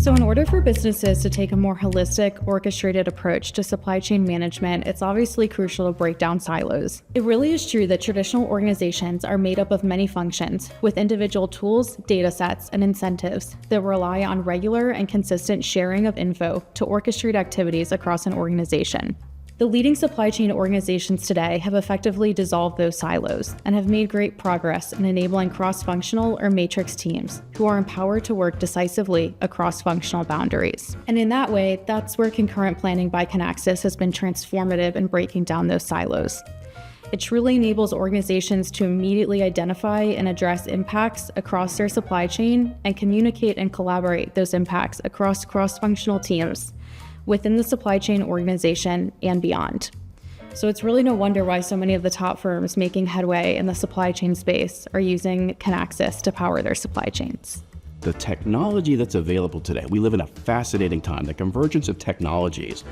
So in order for businesses to take a more holistic, orchestrated approach to supply chain management, it's obviously crucial to break down silos. It really is true that traditional organizations are made up of many functions, with individual tools, data sets, and incentives that rely on regular and consistent sharing of info to orchestrate activities across an organization. The leading supply chain organizations today have effectively dissolved those silos and have made great progress in enabling cross-functional or matrix teams who are empowered to work decisively across functional boundaries. And in that way, that's where concurrent planning by Kinaxis has been transformative in breaking down those silos. It truly enables organizations to immediately identify and address impacts across their supply chain and communicate and collaborate those impacts across cross-functional teams within the supply chain organization and beyond. So it's really no wonder why so many of the top firms making headway in the supply chain space are using Kinaxis to power their supply chains. The technology that's available today, we live in a fascinating time. The convergence of technologies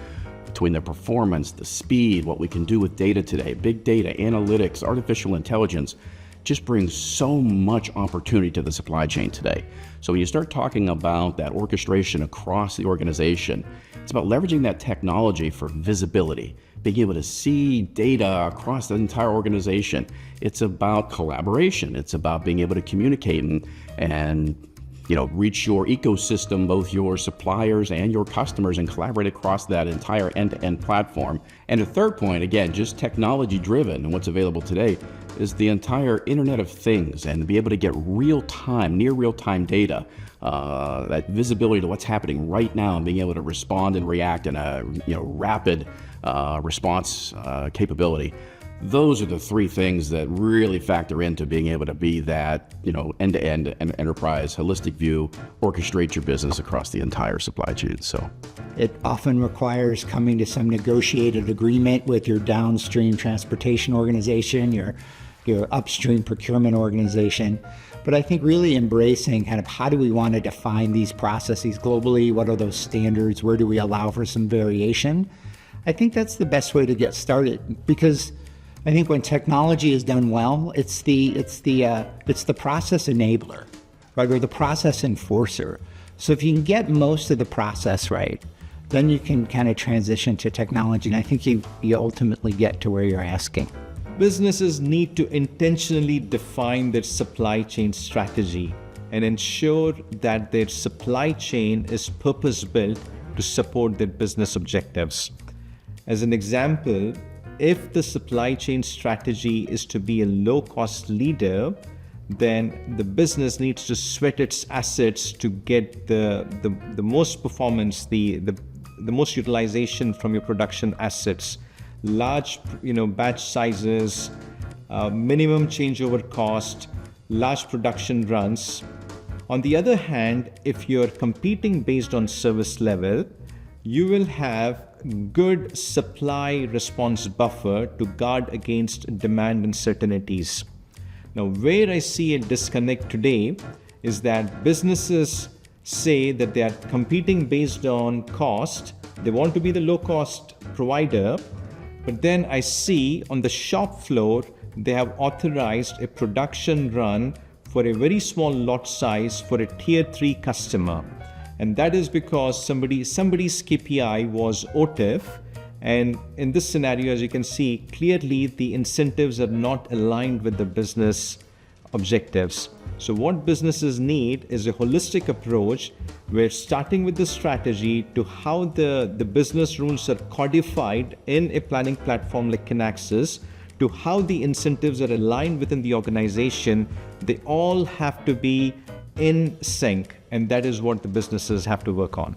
between the performance, the speed, what we can do with data today, big data, analytics, artificial intelligence, just brings so much opportunity to the supply chain today. So when you start talking about that orchestration across the organization, it's about leveraging that technology for visibility, being able to see data across the entire organization. It's about collaboration. It's about being able to communicate and reach your ecosystem, both your suppliers and your customers, and collaborate across that entire end-to-end platform. And the third point, again, just technology driven, and what's available today is the entire Internet of Things, and to be able to get real-time, near real-time data, that visibility to what's happening right now, and being able to respond and react in a rapid response capability. Those are the three things that really factor into being able to be that end-to-end and enterprise holistic view, orchestrate your business across the entire supply chain. So it often requires coming to some negotiated agreement with your downstream transportation organization, your upstream procurement organization. But I think really embracing kind of how do we want to define these processes globally? What are those standards? Where do we allow for some variation? I think that's the best way to get started, because I think when technology is done well, it's the process enabler, right, or the process enforcer. So if you can get most of the process right, then you can kind of transition to technology, and I think you ultimately get to where you're asking. Businesses need to intentionally define their supply chain strategy and ensure that their supply chain is purpose-built to support their business objectives. As an example, if the supply chain strategy is to be a low-cost leader, then the business needs to sweat its assets to get the most performance, the most utilization from your production assets. Large batch sizes, minimum changeover cost, large production runs. On the other hand, if you're competing based on service level, you will have good supply response buffer to guard against demand uncertainties. Now, where I see a disconnect today is that businesses say that they are competing based on cost. They want to be the low-cost provider, but then I see on the shop floor, they have authorized a production run for a very small lot size for a tier 3 customer. And that is because somebody's KPI was OTIF. And in this scenario, as you can see, clearly the incentives are not aligned with the business objectives. So what businesses need is a holistic approach where, starting with the strategy to how the business rules are codified in a planning platform like Kinaxis, to how the incentives are aligned within the organization, they all have to be in sync, and that is what the businesses have to work on.